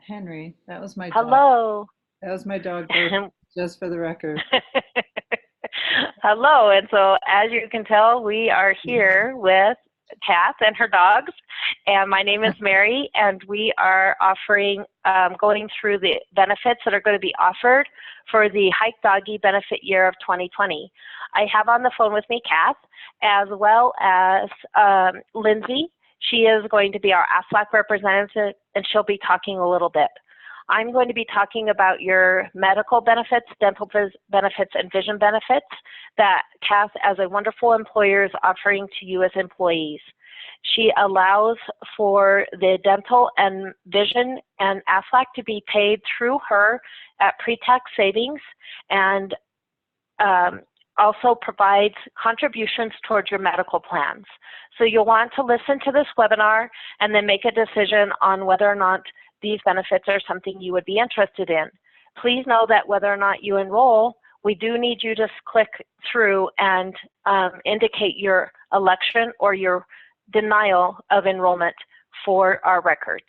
Henry, that was my dog. Hello. That was my dog, Bertie, just for the record. Hello. And so, as you can tell, we are here with Kath and her dogs. And my name is Mary, and we are offering, going through the benefits that are going to be offered for the Hike Doggie benefit year of 2020. I have on the phone with me Kath, as well as Lindsay. She is going to be our AFLAC representative, and she'll be talking a little bit. I'm going to be talking about your medical benefits, dental benefits, and vision benefits that Kath, as a wonderful employer, is offering to you as employees. She allows for the dental and vision and AFLAC to be paid through her at pre-tax savings, and also provides contributions towards your medical plans. So you'll want to listen to this webinar and then make a decision on whether or not these benefits are something you would be interested in. Please know that whether or not you enroll, we do need you to click through and indicate your election or your denial of enrollment for our records.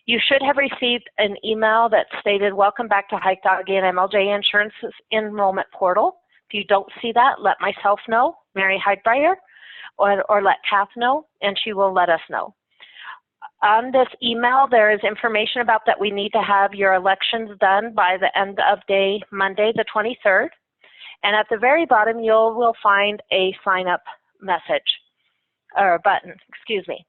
You should have received an email that stated, "Welcome back to Hike Doggie and MLJ Insurance's enrollment portal." If you don't see that, let myself know, Mary Heidbreyer, or let Kath know, and she will let us know. On this email, there is information about that we need to have your elections done by the end of day, Monday, the 23rd. And at the very bottom, you will find a sign-up message, or button, excuse me.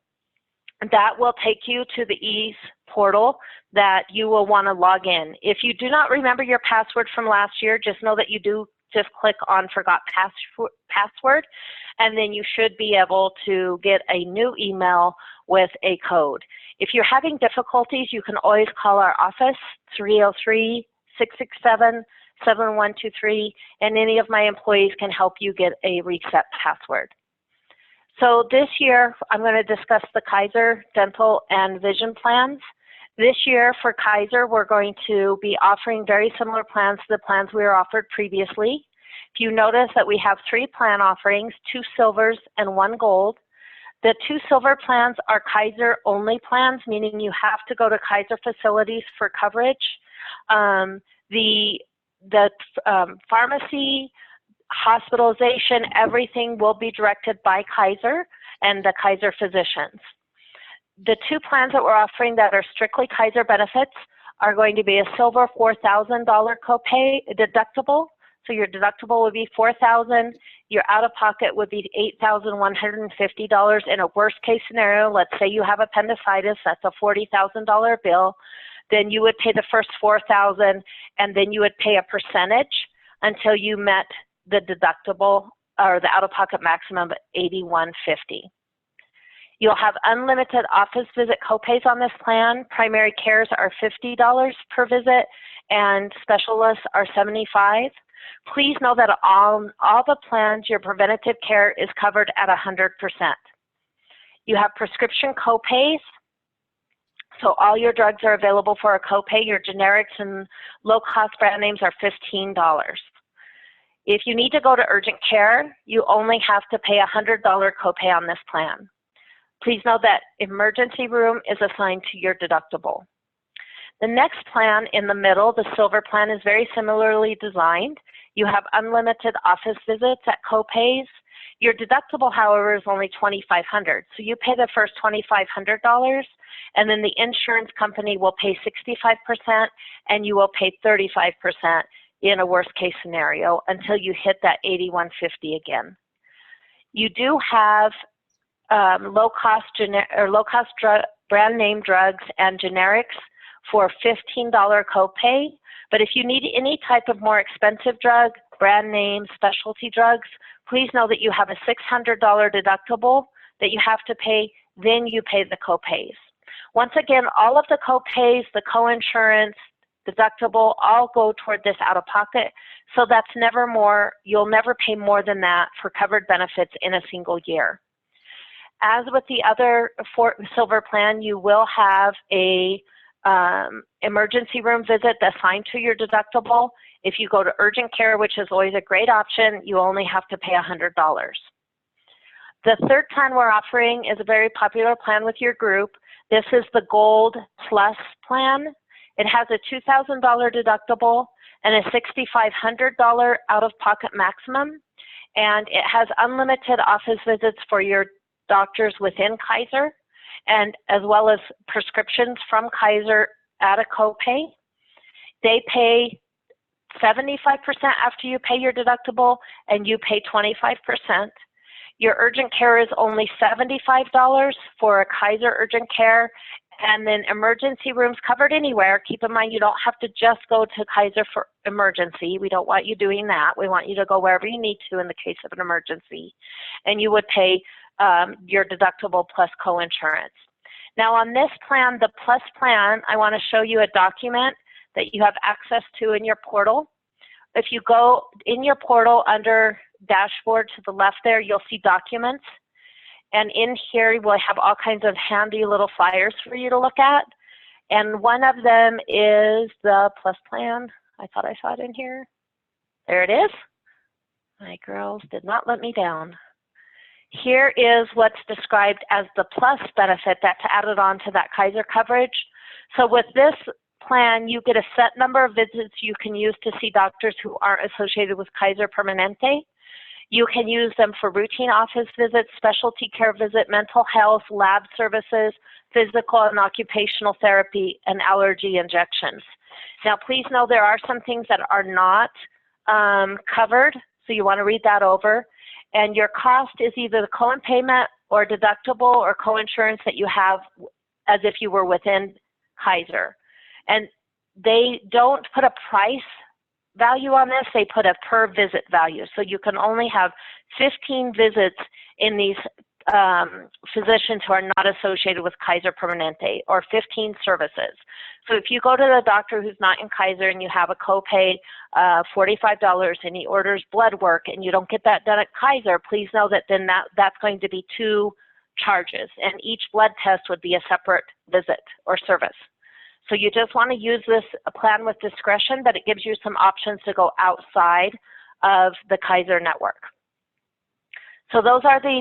That will take you to the ease portal that you will want to log in. If you do not remember your password from last year, just know that you do just click on Forgot Password, and then you should be able to get a new email with a code. If you're having difficulties, you can always call our office, 303-667-7123, and any of my employees can help you get a reset password. So this year, I'm going to discuss the Kaiser dental and vision plans. This year for Kaiser, we're going to be offering very similar plans to the plans we were offered previously. If you notice that we have 3 plan offerings, 2 silvers and 1 gold. The 2 silver plans are Kaiser only plans, meaning you have to go to Kaiser facilities for coverage. The pharmacy, hospitalization, everything will be directed by Kaiser and the Kaiser physicians. The 2 plans that we're offering that are strictly Kaiser benefits are going to be a silver $4,000 copay deductible. So your deductible would be $4,000. Your out-of-pocket would be $8,150 in a worst-case scenario. Let's say you have appendicitis, that's a $40,000 bill. Then you would pay the first $4,000, and then you would pay a percentage until you met the deductible or the out-of-pocket maximum of $8,150. You'll have unlimited office visit copays on this plan. Primary cares are $50 per visit, and specialists are $75. Please know that all the plans, your preventative care is covered at 100%. You have prescription copays, so all your drugs are available for a copay. Your generics and low-cost brand names are $15. If you need to go to urgent care, you only have to pay a $100 copay on this plan. Please know that emergency room is assigned to your deductible. The next plan in the middle, the silver plan, is very similarly designed. You have unlimited office visits at copays. Your deductible, however, is only $2,500. So you pay the first $2,500, and then the insurance company will pay 65%, and you will pay 35% in a worst case scenario until you hit that $8,150 again. You do have low-cost brand name drugs and generics for $15 copay. But if you need any type of more expensive drug, brand name, specialty drugs, please know that you have a $600 deductible that you have to pay, then you pay the copays. Once again, all of the copays, the coinsurance, deductible, all go toward this out-of-pocket. So that's never more, you'll never pay more than that for covered benefits in a single year. As with the other silver plan, you will have a emergency room visit assigned to your deductible. If you go to urgent care, which is always a great option, you only have to pay $100. The third plan we're offering is a very popular plan with your group. This is the Gold Plus plan. It has a $2,000 deductible and a $6,500 out-of-pocket maximum. And it has unlimited office visits for your doctors within Kaiser, and as well as prescriptions from Kaiser at a copay. They pay 75% after you pay your deductible, and you pay 25%. Your urgent care is only $75 for a Kaiser urgent care, and then emergency rooms covered anywhere. Keep in mind, you don't have to just go to Kaiser for emergency. We don't want you doing that. We want you to go wherever you need to in the case of an emergency. And you would pay your deductible plus co-insurance. Now on this plan, the Plus plan, I want to show you a document that you have access to in your portal. If you go in your portal under dashboard to the left there, you'll see documents. And in here, we'll have all kinds of handy little flyers for you to look at. And one of them is the Plus plan. I thought I saw it in here. There it is. My girls did not let me down. Here is what's described as the Plus benefit that's added on to that Kaiser coverage. So with this plan, you get a set number of visits you can use to see doctors who aren't associated with Kaiser Permanente. You can use them for routine office visits, specialty care visit, mental health, lab services, physical and occupational therapy, and allergy injections. Now, please know there are some things that are not covered, so you want to read that over. And your cost is either the co-in payment or deductible or co-insurance that you have as if you were within Kaiser. And they don't put a price value on this, they put a per visit value. So you can only have 15 visits in these physicians who are not associated with Kaiser Permanente, or 15 services. So if you go to the doctor who's not in Kaiser and you have a copay $45 and he orders blood work and you don't get that done at Kaiser, please know that then that's going to be 2 charges, and each blood test would be a separate visit or service. So you just want to use this plan with discretion, but it gives you some options to go outside of the Kaiser network. So those are the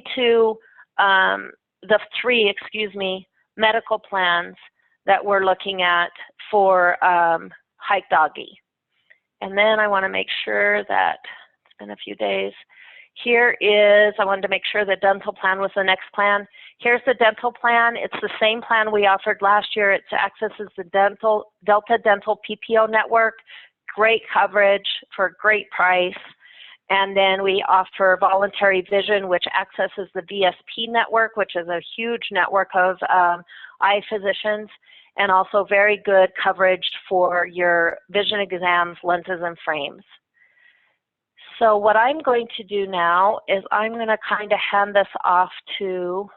three medical plans that we're looking at for Hike Doggie. And then I want to make sure that it's been a few days. Here is, I wanted to make sure the dental plan was the next plan. Here's the dental plan. It's the same plan we offered last year. It accesses the Delta Dental PPO network, great coverage for a great price. And then we offer voluntary vision, which accesses the VSP network, which is a huge network of eye physicians, and also very good coverage for your vision exams, lenses, and frames. So what I'm going to do now is I'm going to kind of hand this off to,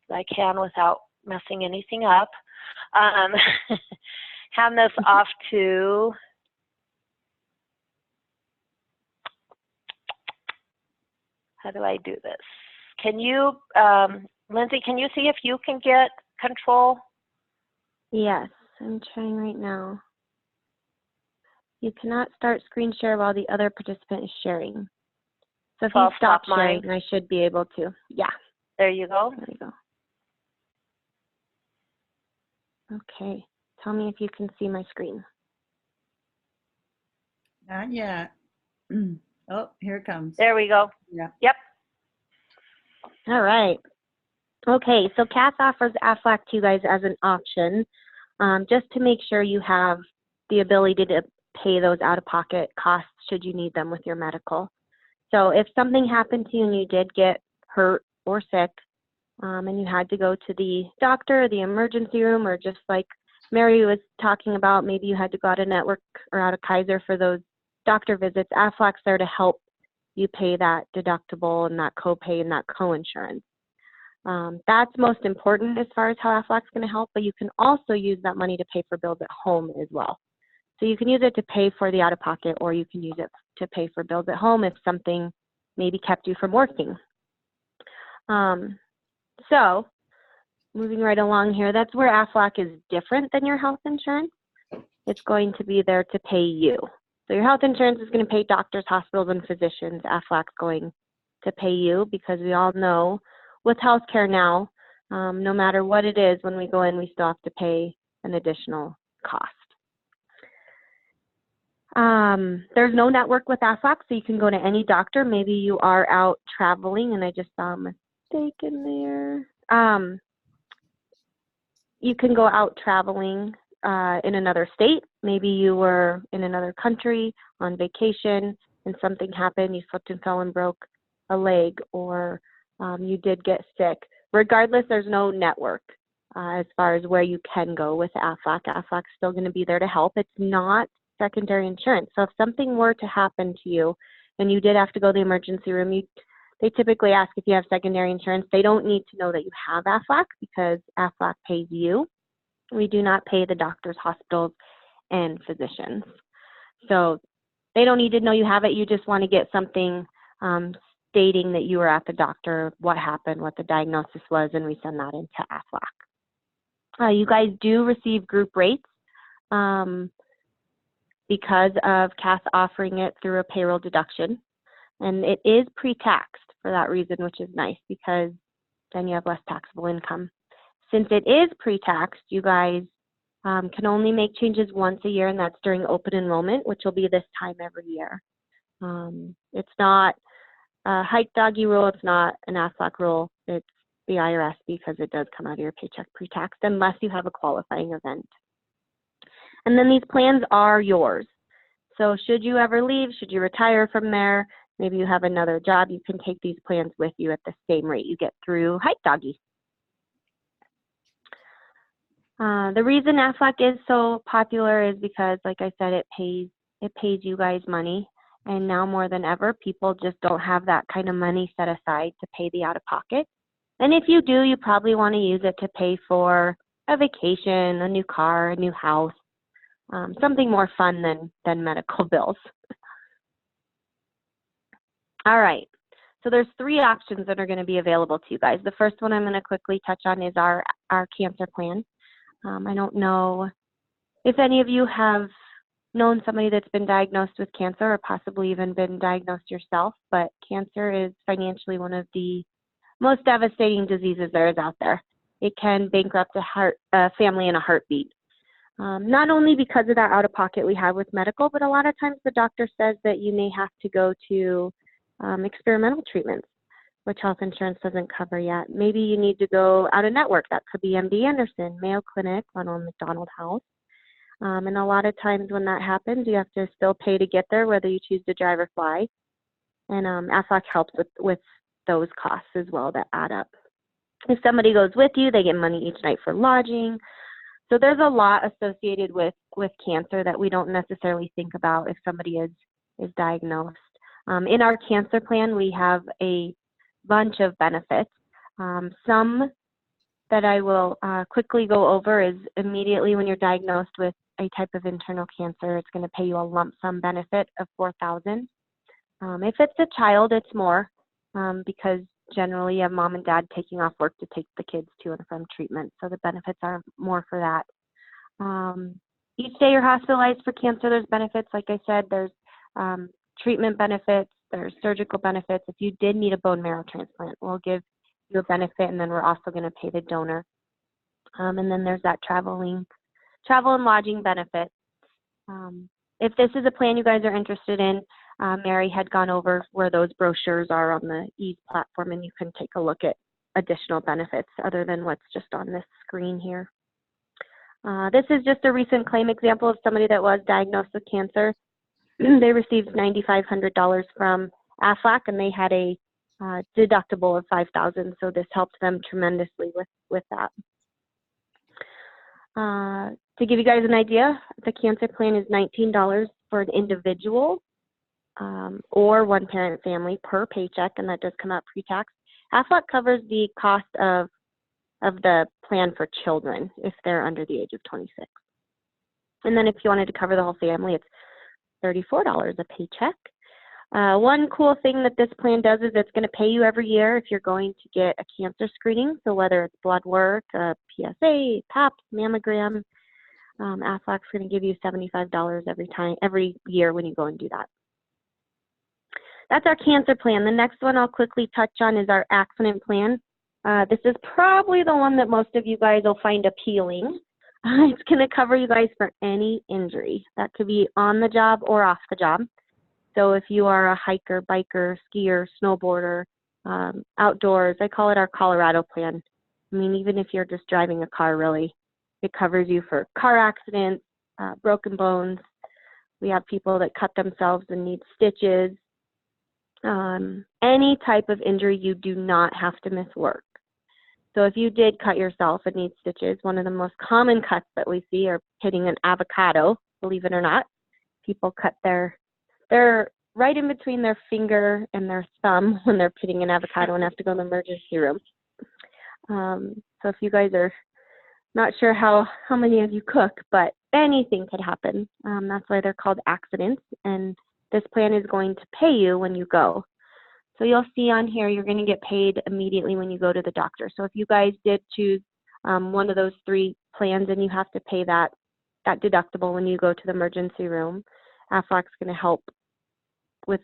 if I can without messing anything up, hand this off to, how do I do this? Can you, Lindsay, can you see if you can get control? Yes, I'm trying right now. You cannot start screen share while the other participant is sharing. So if you stop sharing, I should be able to. Yeah. There you go. There you go. Okay. Tell me if you can see my screen. Not yet. Oh, here it comes. There we go. Yeah. Yep. All right. Okay, so CAS offers AFLAC to you guys as an option, just to make sure you have the ability to pay those out-of-pocket costs should you need them with your medical. So if something happened to you and you did get hurt or sick, and you had to go to the doctor, the emergency room, or just like Mary was talking about, maybe you had to go out of network or out of Kaiser for those doctor visits, AFLAC's there to help you pay that deductible and that copay and that co-insurance. That's most important as far as how AFLAC's going to help, but you can also use that money to pay for bills at home as well. So you can use it to pay for the out-of-pocket, or you can use it to pay for bills at home if something maybe kept you from working. So moving right along here, that's where AFLAC is different than your health insurance. It's going to be there to pay you. So your health insurance is going to pay doctors, hospitals, and physicians. AFLAC's going to pay you, because we all know with healthcare now, no matter what it is, when we go in, we still have to pay an additional cost. There's no network with AFLAC, so you can go to any doctor. Maybe you are out traveling, and I just saw a mistake in there. You can go out traveling in another state. Maybe you were in another country on vacation and something happened, you slipped and fell and broke a leg, or you did get sick. Regardless, there's no network as far as where you can go with AFLAC. AFLAC's still going to be there to help. It's not secondary insurance. So if something were to happen to you and you did have to go to the emergency room, they typically ask if you have secondary insurance. They don't need to know that you have AFLAC because AFLAC pays you. We do not pay the doctors, hospitals, and physicians. So they don't need to know you have it. You just want to get something stating that you were at the doctor, what happened, what the diagnosis was, and we send that into AFLAC. You guys do receive group rates because of CAS offering it through a payroll deduction. And it is pre-taxed for that reason, which is nice because then you have less taxable income. Since it is pre-taxed, you guys can only make changes once a year, and that's during open enrollment, which will be this time every year. It's not a hike doggy rule, it's not an AFLAC rule, it's the IRS because it does come out of your paycheck pre-taxed unless you have a qualifying event. And then these plans are yours. So should you ever leave, should you retire from there, maybe you have another job, you can take these plans with you at the same rate you get through hike doggy. The reason AFLAC is so popular is because, like I said, it pays you guys money. And now more than ever, people just don't have that kind of money set aside to pay the out-of-pocket. And if you do, you probably want to use it to pay for a vacation, a new car, a new house, something more fun than medical bills. All right, so there's 3 options that are going to be available to you guys. The first one I'm going to quickly touch on is our cancer plan. I don't know if any of you have known somebody that's been diagnosed with cancer or possibly even been diagnosed yourself, but cancer is financially one of the most devastating diseases there is out there. It can bankrupt a family in a heartbeat. Not only because of that out-of-pocket we have with medical, but a lot of times the doctor says that you may have to go to experimental treatments, which health insurance doesn't cover yet. Maybe you need to go out of network. That could be MD Anderson, Mayo Clinic, Ronald McDonald House. And a lot of times when that happens, you have to still pay to get there, whether you choose to drive or fly. And AFLAC helps with those costs as well that add up. If somebody goes with you, they get money each night for lodging. So there's a lot associated with cancer that we don't necessarily think about if somebody is diagnosed. In our cancer plan, we have a bunch of benefits. Some that I will quickly go over is immediately when you're diagnosed with a type of internal cancer, it's going to pay you a lump sum benefit of $4,000. If it's a child, it's more because generally you have mom and dad taking off work to take the kids to and from treatment, so the benefits are more for that. Each day you're hospitalized for cancer, there's benefits. Like I said, there's treatment benefits, there's surgical benefits. If you did need a bone marrow transplant, we'll give you a benefit, and then we're also going to pay the donor. And then there's that travel and lodging benefit. If this is a plan you guys are interested in, Mary had gone over where those brochures are on the Ease platform, and you can take a look at additional benefits other than what's just on this screen here. This is just a recent claim example of somebody that was diagnosed with cancer. They received $9,500 from AFLAC, and they had a deductible of $5,000, so this helped them tremendously with that. To give you guys an idea, the cancer plan is $19 for an individual or one-parent family per paycheck, and that does come out pre-tax. AFLAC covers the cost of the plan for children if they're under the age of 26. And then if you wanted to cover the whole family, it's $34 a paycheck. One cool thing that this plan does is it's going to pay you every year if you're going to get a cancer screening. So whether it's blood work, a PSA, PAP, mammogram, AFLAC's going to give you $75 every year when you go and do that. That's our cancer plan. The next one I'll quickly touch on is our accident plan. This is probably the one that most of you guys will find appealing. It's going to cover you guys for any injury. That could be on the job or off the job. So if you are a hiker, biker, skier, snowboarder, outdoors, I call it our Colorado plan. I mean, even if you're just driving a car, really, it covers you for car accidents, broken bones. We have people that cut themselves and need stitches. Any type of injury, you do not have to miss work. So if you did cut yourself and need stitches, one of the most common cuts that we see are hitting an avocado, believe it or not. People cut their right in between their finger and their thumb when they're pitting an avocado and have to go to the emergency room. So if you guys are not sure how many of you cook, but anything could happen. That's why they're called accidents, and this plan is going to pay you when you go. So you'll see on here, you're going to get paid immediately when you go to the doctor. So if you guys did choose one of those 3 plans and you have to pay that deductible when you go to the emergency room, AFLAC's going to help with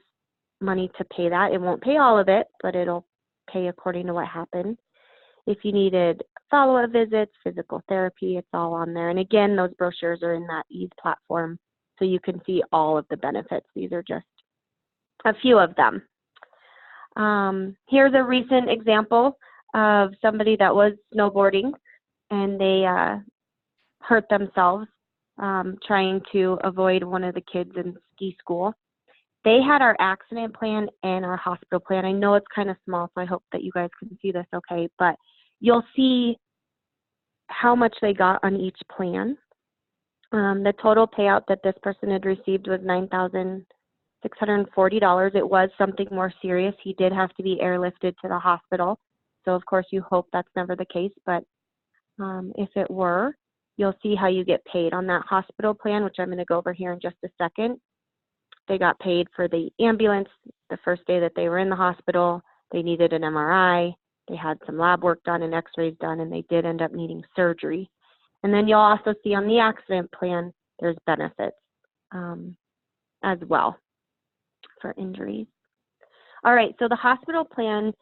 money to pay that. It won't pay all of it, but it'll pay according to what happened. If you needed follow-up visits, physical therapy, it's all on there. And again, those brochures are in that ease platform, so you can see all of the benefits. These are just a few of them. Here's a recent example of somebody that was snowboarding and they hurt themselves trying to avoid one of the kids in ski school. They had our accident plan and our hospital plan. I know it's kind of small, so I hope that you guys can see this okay, but you'll see how much they got on each plan. The total payout that this person had received was $9,640. It was something more serious. He did have to be airlifted to the hospital. So of course you hope that's never the case, but if it were, you'll see how you get paid on that hospital plan, which I'm going to go over here in just a second. They got paid for the ambulance the first day that they were in the hospital. They needed an MRI. They had some lab work done and x-rays done, and they did end up needing surgery. And then you'll also see on the accident plan, there's benefits as well for injuries. All right, so the hospital plan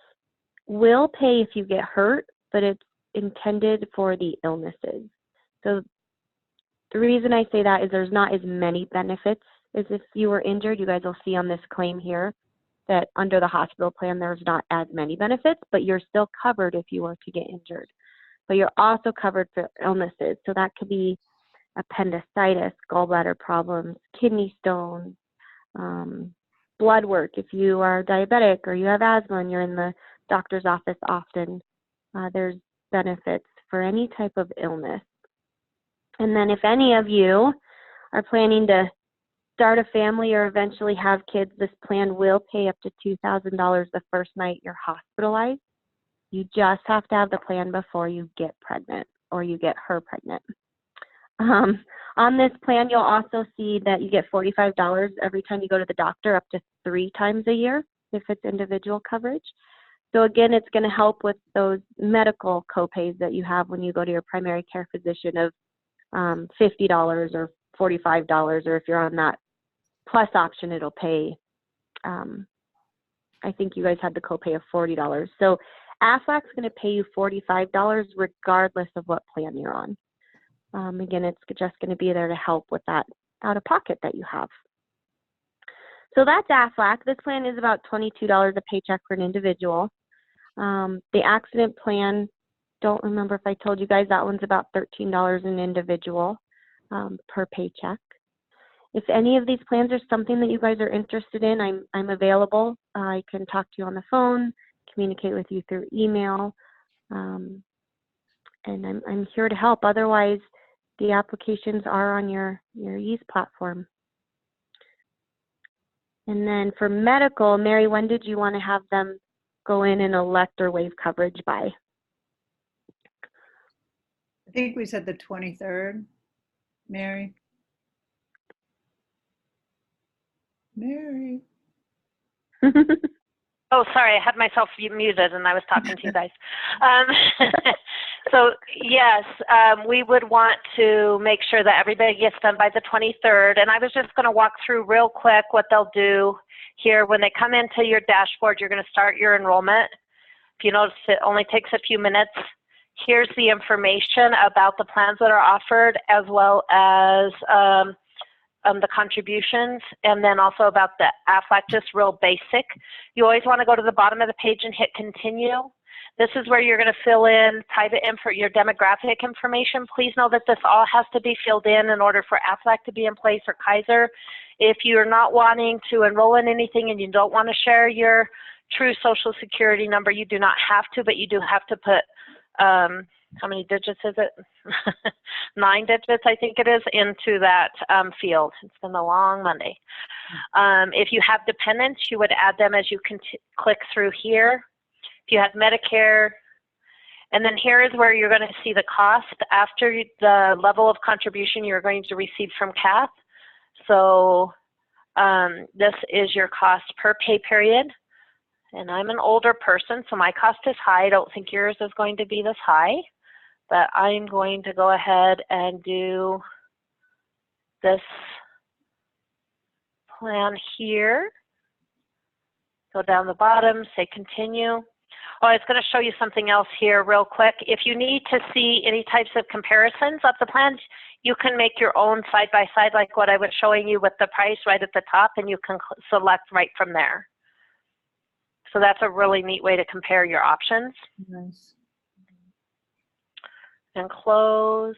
will pay if you get hurt, but it's intended for the illnesses. So the reason I say that is there's not as many benefits as if you were injured. You guys will see on this claim here that under the hospital plan, there's not as many benefits, but you're still covered if you were to get injured. But you're also covered for illnesses. So that could be appendicitis, gallbladder problems, kidney stones, blood work if you are diabetic or you have asthma and you're in the doctor's office often. There's benefits for any type of illness. And then if any of you are planning to start a family or eventually have kids, this plan will pay up to $2,000 the first night you're hospitalized. You just have to have the plan before you get pregnant or you get her pregnant. On this plan, you'll also see that you get $45 every time you go to the doctor, up to 3 times a year if it's individual coverage. So again, it's going to help with those medical copays that you have when you go to your primary care physician of $50 or $45, or if you're on that plus option, it'll pay, I think you guys had the copay of $40. So AFLAC's going to pay you $45 regardless of what plan you're on. Again, it's just going to be there to help with that out-of-pocket that you have. So that's AFLAC. This plan is about $22 a paycheck for an individual. The accident plan, don't remember if I told you guys, that one's about $13 an individual per paycheck. If any of these plans are something that you guys are interested in, I'm available. I can talk to you on the phone, communicate with you through email, and I'm here to help. Otherwise, the applications are on your ease platform. And then for medical, Mary, when did you want to have them go in and elect or waive coverage by? I think we said the 23rd, Mary. Mary. Oh, sorry, I had myself muted and I was talking to you guys. So yes, we would want to make sure that everybody gets done by the 23rd. And I was just going to walk through real quick what they'll do here. When they come into your dashboard, you're going to start your enrollment. If you notice, it only takes a few minutes. Here's the information about the plans that are offered, as well as the contributions, and then also about the AFLAC, just real basic. You always want to go to the bottom of the page and hit continue. This is where you're going to fill in private info, your demographic information. Please know that this all has to be filled in order for AFLAC to be in place, or Kaiser. If you're not wanting to enroll in anything and you don't want to share your true Social Security number, you do not have to, but you do have to put, how many digits is it? 9 digits, I think it is, into that field. It's been a long Monday. If you have dependents, you would add them as you can click through here. If you have Medicare, and then here is where you're going to see the cost after the level of contribution you're going to receive from CAF. So this is your cost per pay period. And I'm an older person, so my cost is high. I don't think yours is going to be this high, but I'm going to go ahead and do this plan here. Go down the bottom, say continue. Oh, I was going to show you something else here real quick. If you need to see any types of comparisons of the plans, you can make your own side-by-side, like what I was showing you with the price right at the top, and you can select right from there. So that's a really neat way to compare your options. Nice. And close.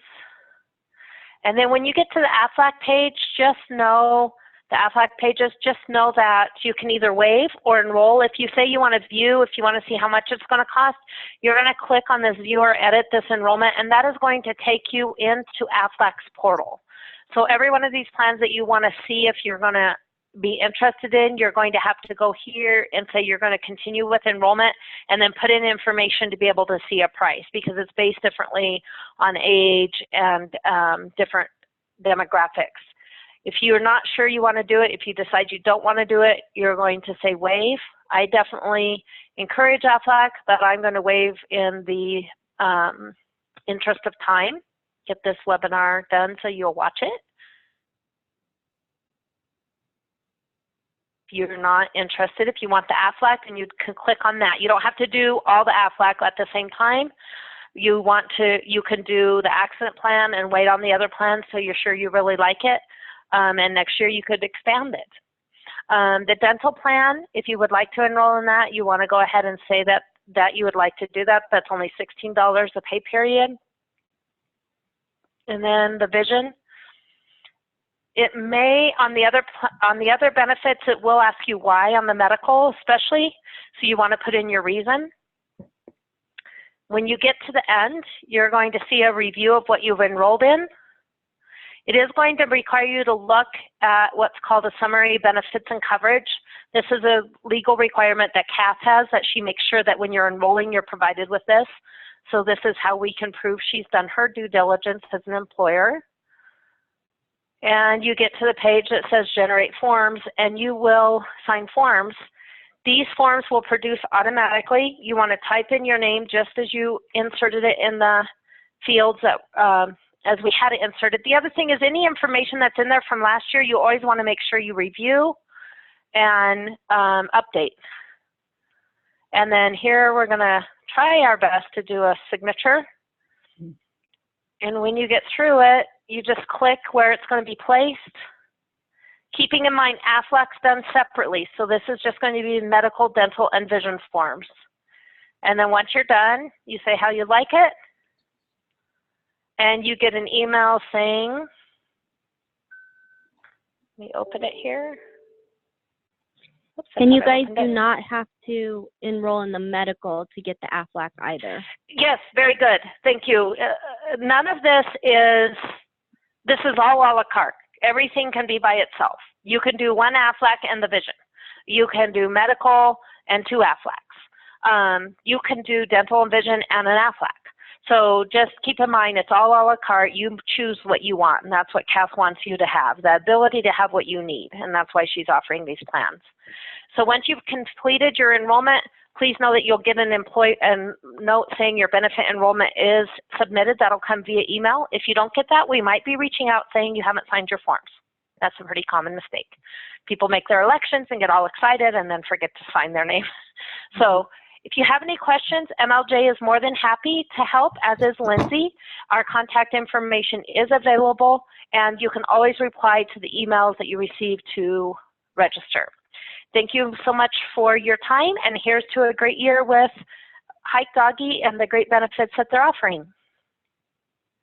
And then when you get to the AFLAC page, just know, the AFLAC pages, just know that you can either waive or enroll. If you say you want to view, if you want to see how much it's going to cost, you're going to click on this view or edit this enrollment, and that is going to take you into AFLAC's portal. So every one of these plans that you want to see, if you're going to be interested in, you're going to have to go here and say you're going to continue with enrollment, and then put in information to be able to see a price, because it's based differently on age and different demographics. If you're not sure you want to do it, if you decide you don't want to do it, you're going to say waive. I definitely encourage AFLAC, but I'm going to waive in the interest of time. Get this webinar done so you'll watch it. If you're not interested, if you want the AFLAC, then you can click on that. You don't have to do all the AFLAC at the same time. You can do the accident plan and wait on the other plans so you're sure you really like it. And next year you could expand it. The dental plan, if you would like to enroll in that, you want to go ahead and say that you would like to do that. That's only $16 a pay period. And then the vision, it may, on the other benefits, it will ask you why on the medical especially, so you want to put in your reason. When you get to the end, you're going to see a review of what you've enrolled in. It is going to require you to look at what's called a summary benefits and coverage. This is a legal requirement that CAF has, that she makes sure that when you're enrolling, you're provided with this. So this is how we can prove she's done her due diligence as an employer. And you get to the page that says generate forms, and you will sign forms. These forms will produce automatically. You want to type in your name just as you inserted it in the fields that as we had it inserted. The other thing is, any information that's in there from last year, you always want to make sure you review and update. And then here we're going to try our best to do a signature. And when you get through it, you just click where it's going to be placed. Keeping in mind, AFLAC's done separately, so this is just going to be medical, dental, and vision forms. And then once you're done, you say how you like it, and you get an email saying, let me open it here. Oops, and you guys do not have to enroll in the medical to get the AFLAC either. Yes, very good. Thank you. None of this is all a la carte. Everything can be by itself. You can do one AFLAC and the vision. You can do medical and 2 AFLACs. You can do dental and vision and an AFLAC. So just keep in mind, it's all a la carte. You choose what you want, and that's what CAF wants you to have, the ability to have what you need, and that's why she's offering these plans. So once you've completed your enrollment, please know that you'll get a note saying your benefit enrollment is submitted. That'll come via email. If you don't get that, we might be reaching out saying you haven't signed your forms. That's a pretty common mistake. People make their elections and get all excited and then forget to sign their name. So If you have any questions, MLJ is more than happy to help, as is Lindsay. Our contact information is available, and you can always reply to the emails that you receive to register. Thank you so much for your time, and here's to a great year with Hike Doggie and the great benefits that they're offering.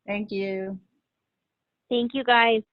Thank you. Thank you, guys.